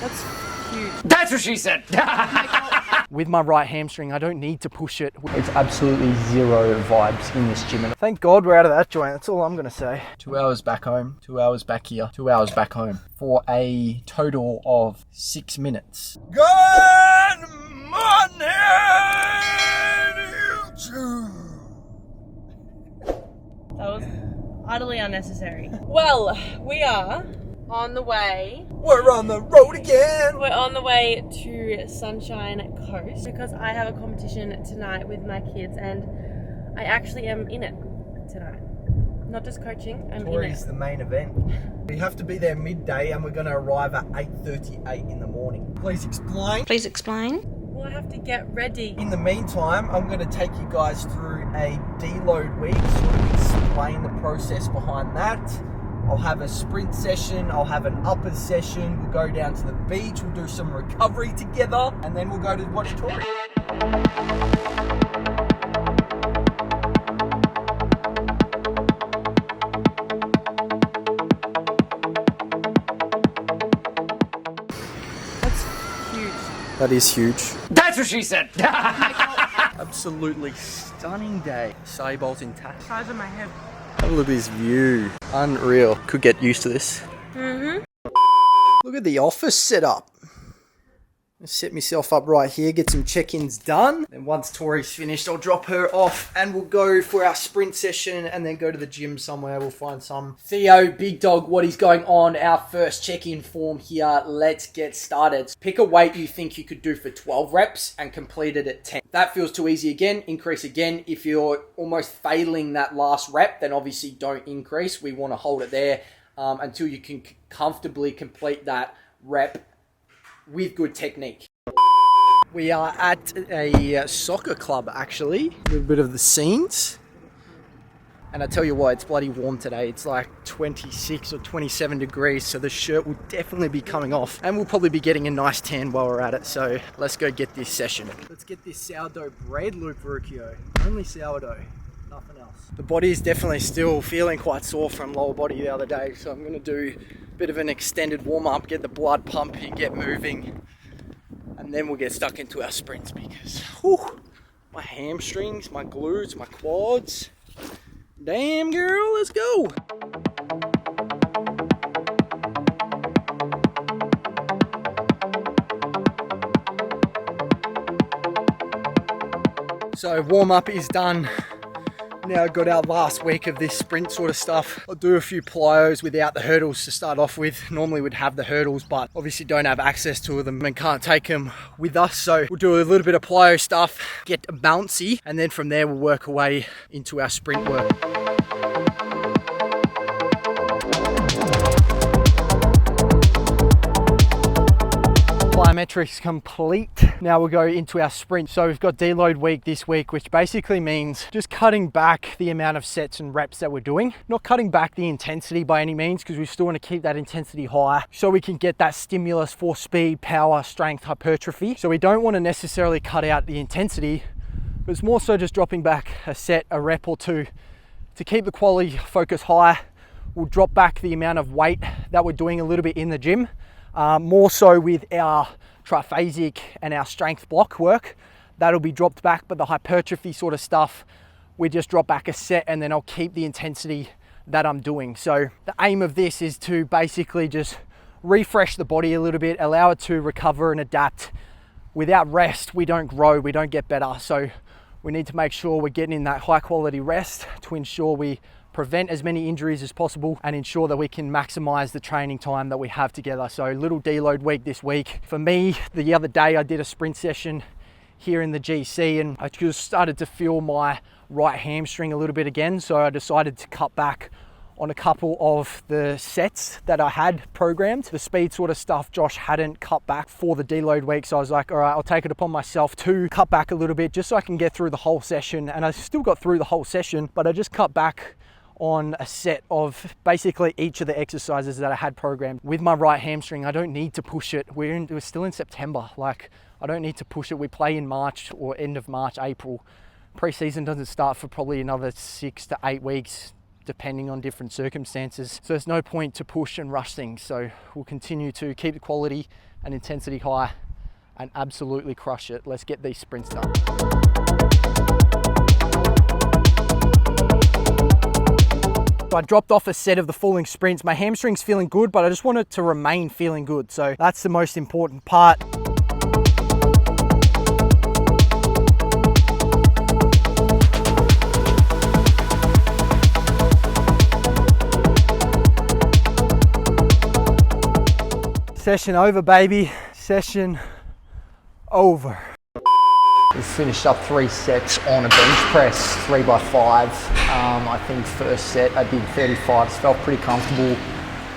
That's huge. That's what she said. With my right hamstring, I don't need to push it. It's absolutely zero vibes in this gym. Thank God we're out of that joint. That's all I'm going to say. 2 hours back home, 2 hours back here, 2 hours back home for a total of 6 minutes. Good morning, YouTube. That was utterly unnecessary. Well, we are on the way. We're on the road again. We're on the way to Sunshine Coast because I have a competition tonight with my kids and I actually am in it tonight. Not just coaching, I'm Tori's in it. the main event. We have to be there midday and we're going to arrive at 8:38 in the morning. Please explain. Please explain. Well, I have to get ready. In the meantime, I'm going to take you guys through a deload week, sort of explain the process behind that. I'll have a sprint session, I'll have an uppers session, we'll go down to the beach, we'll do some recovery together, and then we'll go to watch Tori. That's huge. That is huge. That's what she said. Absolutely stunning day. Sally bolt intact. Size of my head. Have a look at this view. Unreal. Could get used to this. Mm-hmm. Look at the office setup. Let's set myself up right here, get some check-ins done. Then once Tori's finished, I'll drop her off and we'll go for our sprint session and then go to the gym somewhere. We'll find some Theo, big dog, what is going on? Our first check-in form here. Let's get started. Pick a weight you think you could do for 12 reps and complete it at 10. If that feels too easy again, increase again. If you're almost failing that last rep, then obviously don't increase. We want to hold it there until you can comfortably complete that rep with good technique. We are at a soccer club actually, a little bit of the scenes. And I tell you what, it's bloody warm today. It's like 26 or 27 degrees, so the shirt will definitely be coming off. And we'll probably be getting a nice tan while we're at it, so let's go get this session. Let's get this sourdough bread, Luke Verrucchio. Only sourdough, nothing else. The body is definitely still feeling quite sore from lower body the other day, so I'm gonna do a bit of an extended warm-up, get the blood pumping, get moving, and then we'll get stuck into our sprints because my hamstrings, my glutes, my quads. Damn girl, let's go. So warm-up is done. Now I've got our last week of this sprint sort of stuff. I'll do a few plyos without the hurdles to start off with. Normally we'd have the hurdles, but obviously don't have access to them and can't take them with us. So we'll do a little bit of plyo stuff, get bouncy, and then from there we'll work our way into our sprint work. Plyometrics complete. Now we'll go into our sprint. So we've got deload week this week, which basically means just cutting back the amount of sets and reps that we're doing. Not cutting back the intensity by any means, because we still want to keep that intensity high so we can get that stimulus for speed, power, strength, hypertrophy. So we don't want to necessarily cut out the intensity, but it's more so just dropping back a set, a rep or two to keep the quality focus high. We'll drop back the amount of weight that we're doing a little bit in the gym. More so with our triphasic and our strength block work, that'll be dropped back, but the hypertrophy sort of stuff, we just drop back a set and then I'll keep the intensity that I'm doing. So the aim of this is to basically just refresh the body a little bit, allow it to recover and adapt. Without rest, we don't grow, we don't get better. So we need to make sure we're getting in that high quality rest to ensure we prevent as many injuries as possible and ensure that we can maximize the training time that we have together. So little deload week this week. For me, the other day I did a sprint session here in the GC and I just started to feel my right hamstring a little bit again. So I decided to cut back on a couple of the sets that I had programmed. The speed sort of stuff Josh hadn't cut back for the deload week. So I was like, all right, I'll take it upon myself to cut back a little bit just so I can get through the whole session. And I still got through the whole session, but I just cut back on a set of basically each of the exercises that I had programmed. With my right hamstring, I don't need to push it. We're still in September. Like, I don't need to push it. We play in March or end of March, April. Pre-season doesn't start for probably another 6 to 8 weeks, depending on different circumstances. So there's no point to push and rush things. So we'll continue to keep the quality, an intensity high and absolutely crush it. Let's get these sprints done. So I dropped off a set of the falling sprints. My hamstring's feeling good, but I just want it to remain feeling good. So that's the most important part. Session over, baby. Session over. We finished up 3 sets on a bench press, 3x5. I think first set I did 35s, felt pretty comfortable.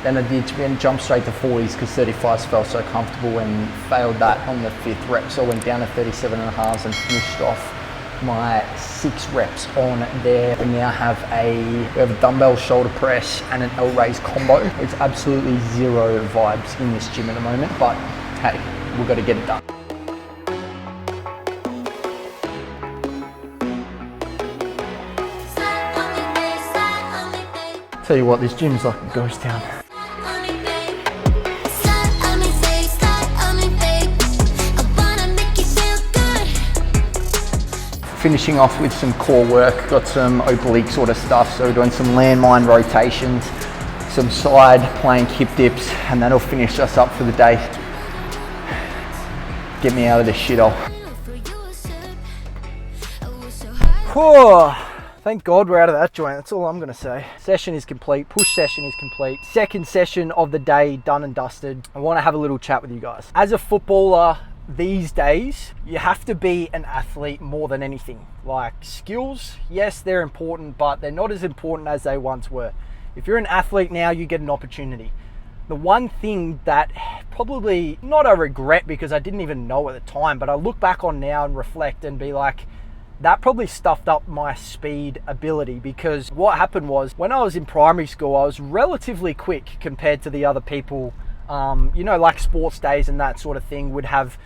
Then I did jump straight to 40s because 35s felt so comfortable, and failed that on the 5th rep. So I went down to 37.5s and finished off my 6 reps on there. We now have a dumbbell shoulder press and an L raise combo. It's absolutely zero vibes in this gym at the moment, but hey, we've got to get it done. Tell you what, this gym's like a ghost town. Finishing off with some core work, got some oblique sort of stuff, so we're doing some landmine rotations, some side plank hip dips, and that'll finish us up for the day. Get me out of this shithole. Whew. Thank God we're out of that joint, that's all I'm gonna say. Session is complete, push session is complete. Second session of the day, done and dusted. I wanna have a little chat with you guys. As a footballer, these days, you have to be an athlete more than anything. Like skills, yes, they're important, but they're not as important as they once were. If you're an athlete now, you get an opportunity. The one thing that probably, not a regret because I didn't even know at the time, but I look back on now and reflect and be like, that probably stuffed up my speed ability, because what happened was when I was in primary school, I was relatively quick compared to the other people. You know, like sports days and that sort of thing would have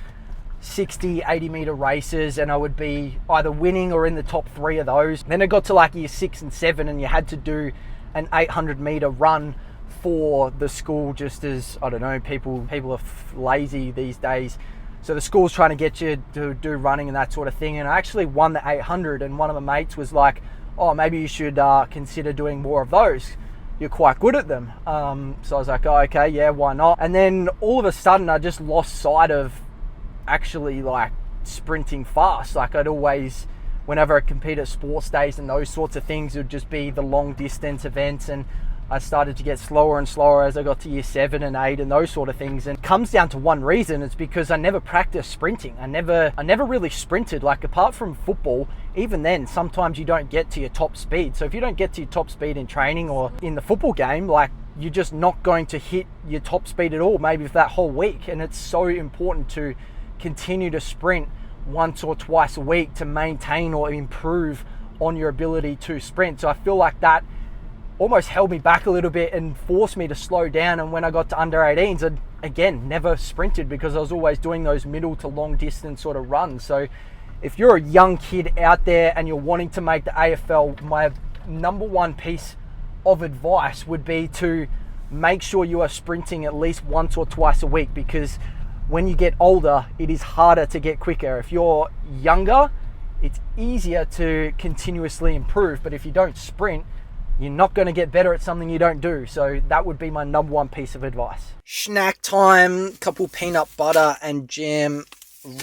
60, 80 meter races, and I would be either winning or in the top 3 of those. Then it got to like year 6 and 7 and you had to do an 800 meter run for the school, just as, I don't know, people are lazy these days. So the school's trying to get you to do running and that sort of thing. And I actually won the 800, and one of my mates was like, oh, maybe you should consider doing more of those. You're quite good at them. So I was like, oh, okay, yeah, why not? And then all of a sudden I just lost sight of actually like sprinting fast. Like I'd always, whenever I compete at sports days and those sorts of things, it would just be the long distance events, and I started to get slower and slower as I got to year 7 and 8 and those sort of things. And it comes down to one reason. It's because I never practiced sprinting. I never really sprinted. Like apart from football, even then, sometimes you don't get to your top speed. So if you don't get to your top speed in training or in the football game, like you're just not going to hit your top speed at all, maybe for that whole week. And it's so important to continue to sprint once or twice a week to maintain or improve on your ability to sprint. So I feel like that almost held me back a little bit and forced me to slow down. And when I got to under 18s, I again never sprinted because I was always doing those middle to long distance sort of runs. So if you're a young kid out there and you're wanting to make the AFL, my number one piece of advice would be to make sure you are sprinting at least once or twice a week, because when you get older, it is harder to get quicker. If you're younger, it's easier to continuously improve, but if you don't sprint, you're not going to get better at something you don't do. So that would be my number one piece of advice. Snack time, couple peanut butter and jam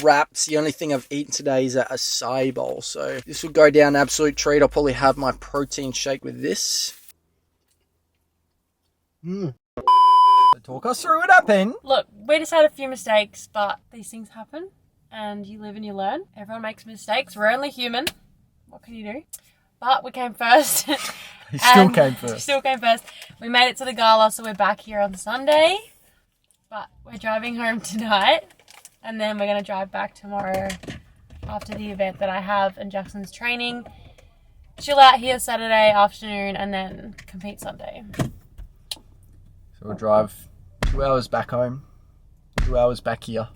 wraps. The only thing I've eaten today is a acai bowl, so this will go down an absolute treat. I'll probably have my protein shake with this. Talk us through what happened. Look, we just had a few mistakes, but these things happen and you live and you learn. Everyone makes mistakes. We're only human. What can you do? But we came first. He still came first. Still came first. We made it to the gala, so we're back here on Sunday. But we're driving home tonight, and then we're going to drive back tomorrow after the event that I have and Jackson's training. Chill out here Saturday afternoon, and then compete Sunday. So we'll drive 2 hours back home, 2 hours back here,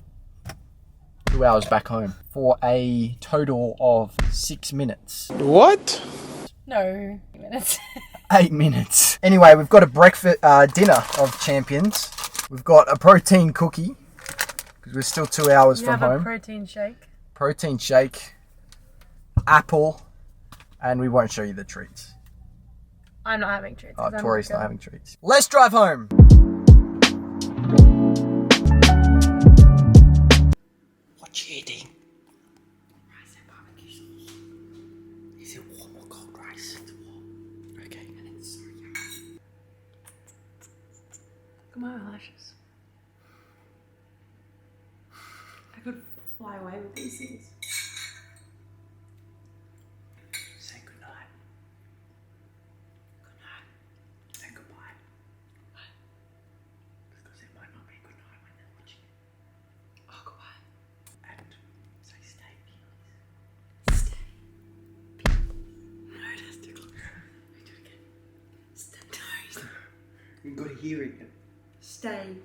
2 hours back home for a total of 6 minutes. What? No, 8 minutes. 8 minutes. Anyway, we've got a breakfast dinner of champions. We've got a protein cookie. we're still 2 hours You from have a home. protein shake. Protein shake, apple, and we won't show you the treats. I'm not having treats. Oh, 'cause I'm a Tori's not girl. having treats. Let's drive home. What you eating? Rice and barbecue sauce. Is it warm or cold rice? It's warm. Okay. And it's so yummy. Look at my eyelashes. I could fly away with these things. Say goodnight. Goodnight. And goodbye. Because it might not be goodnight when they're watching it. Oh, goodbye. And say stay, please. Stay. No, that's too close. Let me do it again. Stay. You've got to hear it. Stay.